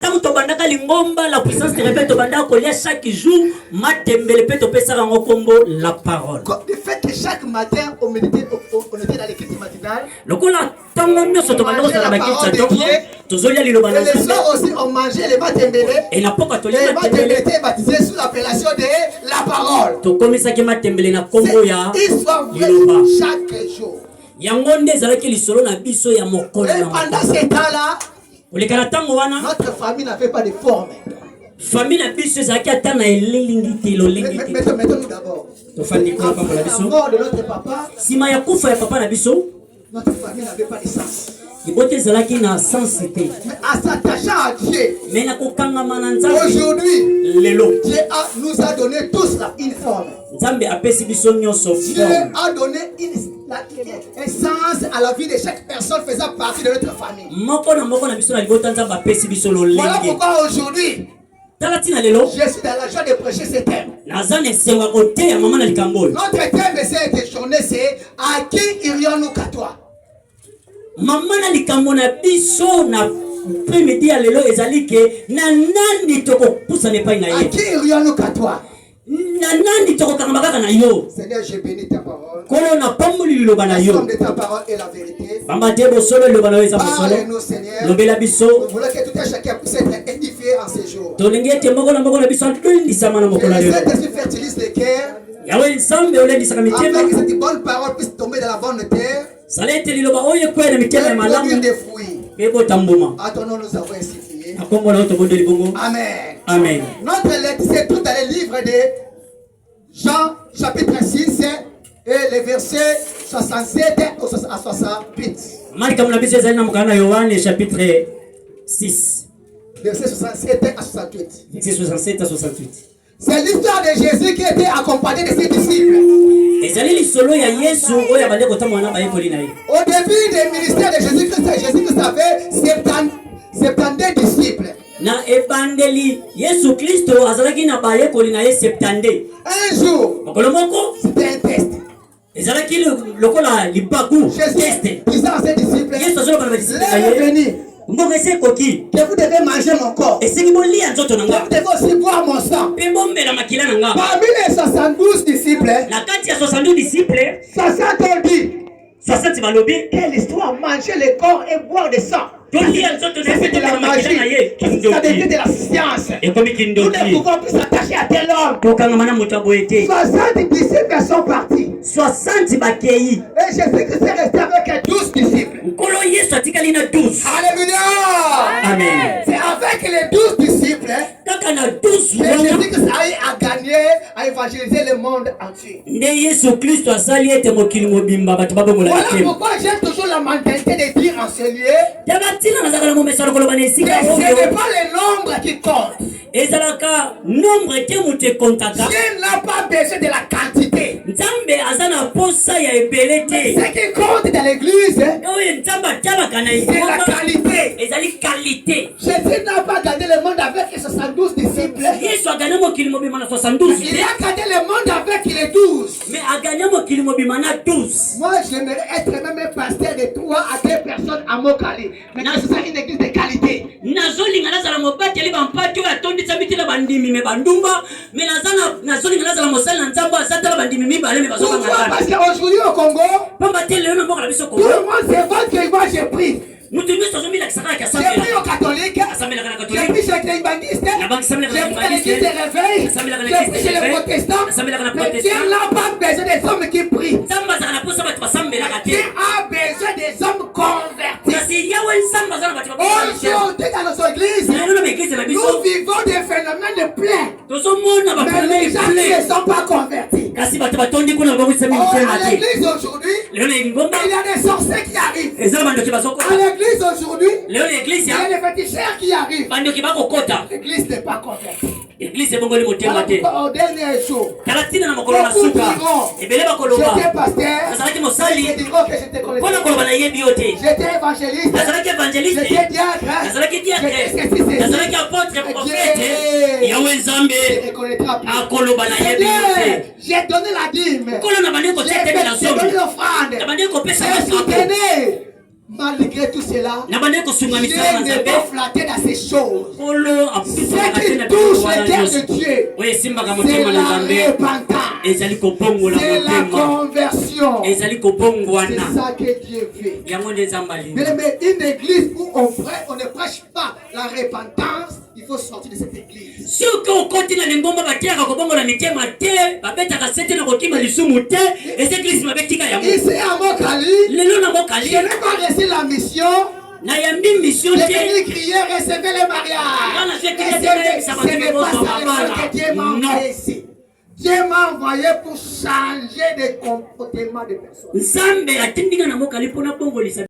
tant to bandaka lingomba la puissance te répète to bandaka kolia chaque jour matembele pe to pesa rango kombo la parole. Le fait que chaque matin on était dans l'église matinale. Lokola tango nyoso to bandaka za bakitsa tongo tozolia liloba na les soirs aussi on mangeait les matembele. Et la poka to les matembele étaient baptisés sous l'appellation de la parole. To komisa ki matembele na kombo ya liloba chaque jour. Yango nde ezalaki lisolo na biso ya mokolo. Et pendant ce temps-là, notre famille n'avait pas de forme. Famille na biso ezalaki ata na elelingiti lolingiti. Mettons-nous d'abord. La mort de notre papa, sima ya kufa ya papa na biso, notre famille n'avait pas de sens. Ibote ezalaki na sensité. Mais à s'attachant à Dieu, mais na kokangama na Nzambe, aujourd'hui, lelo Dieu nous a donné tous une forme. Nzambe apesi biso nyonso Dieu a donné un sens à la vie de chaque personne faisant partie de notre famille. Moko na biso na libota Nzambe apesi biso lolenge. Voilà pourquoi aujourd'hui, je suis dans la joie de prêcher ce thème. Notre thème de cette journée, c'est à qui irions-nous qu'à toi? Maman na likambo na biso na premier ya lelo ezali ke na nani toko pusa ne pa na ye. À qui irions-nous qu'à toi? Na nani toko kangaka na yo. Seigneur, je bénis ta parole. Kono na pambuli liloba na yo. La somme de ta parole est la vérité. Bamba debo solo liloba na yo eza solo. Parle-nous, Seigneur. Lobela biso. Nous voulons que tout un chacun puisse être édifié en ces jours. Tolengete moko na biso ndisama na moko na yo. Que Dieu fertilise les cœurs. Yawe nsambe olendisa mitema. Afin que cette bonne parole puisse tomber dans la bonne terre. Salete liloba oye kwena mitema ya malamu. Des fruits. Ebo tambuma. À ton nom nous avons ainsi prié. Amen. Amen. Notre lettre c'est tout dans les livres de Jean chapitre 6 et les versets 67 à 68. Marika mnabisi ezali na mukana Yohane chapitre 6. Versets 67 à 68. Versets 67 à 68. C'est l'histoire de Jésus qui était accompagné de ses disciples. Au début du ministère de Jésus-Christ avait 72 disciples. Un jour, c'était un test. Jésus disant à ses disciples, l'heure est venue que vous devez manger mon corps. Que vous devez aussi boire mon sang. Parmi les 72 disciples, 60 ont dit que l'histoire manger le corps et boire le sang. C'est de la magie. Ça devient de la science. Nous ne pouvons plus s'attacher à tel homme. 60 disciples sont partis. 60 Et Jésus-Christ est resté avec 12 disciples. Alléluia. Amen. C'est avec les 12 disciples que Jésus-Christ a gagné, à évangéliser le monde entier. Voilà pourquoi j'aime toujours la mentalité de dire en ce lieu que ce n'est pas le nombre qui compte. Dieu n'a pas besoin de la quantité. Ce qui compte dans l'église, c'est la qualité. Jésus n'a pas gardé le monde avec 72 disciples. Il a gardé le monde avec les 12. Moi, j'aimerais être même un pasteur de 3 à 2 personnes à Mokali. Mais c'est ça une église de qualité. Pourquoi? Parce qu'aujourd'hui au Congo, tout le monde se vote que moi j'ai pris. J'ai pris au catholique, j'ai pris chez les bangistes, j'ai pris l'église de réveil, j'ai pris chez les protestants. Mais Dieu n'a pas besoin des hommes qui prient. Dieu a besoin des hommes convertis. Aujourd'hui dans nos églises, nous vivons des phénomènes de plaie. Mais les gens ne sont pas convertis. À l'église aujourd'hui, il y a des sorciers qui arrivent. À l'église aujourd'hui, il y a des féticheurs qui arrivent. L'église n'est pas convertie. Au dernier jour, beaucoup diront, j'étais pasteur, ils diront que j'étais collectif. J'étais évangéliste, j'étais diacre, j'étais apôtre, prophète. Dieu ne reconnaîtra plus. J'ai donné la dîme, j'ai donné l'offrande, j'ai soutenu malgré tout cela, na bande ko sunga Dieu misala n'est nzambe pas flatté dans ces choses. olo Ce qui touche le cœur de Dieu, oye simba ka c'est motema na la nzambe repentance, ezali kobongola c'est la motema conversion. ezali C'est kobongwana ça que Dieu veut. yango nde nzambe alingi. Mais une église où on ne prêche pas la repentance, il faut sortir de cette église. soki okoti na lingomba batiaka kobongola mitema te babetaka sete na kokima lisumu te eza eglise mabetika yango Ici à Mokali, lelo na mokali je n'ai pas reçu la mission nayambi mission de te venir crier, recevez le mariage. Ce n'est pas ça que Dieu m'a envoyé ici. Dieu m'a envoyé pour changer de comportement de personnes. nzambe atindinga na mokali mpona bongolisa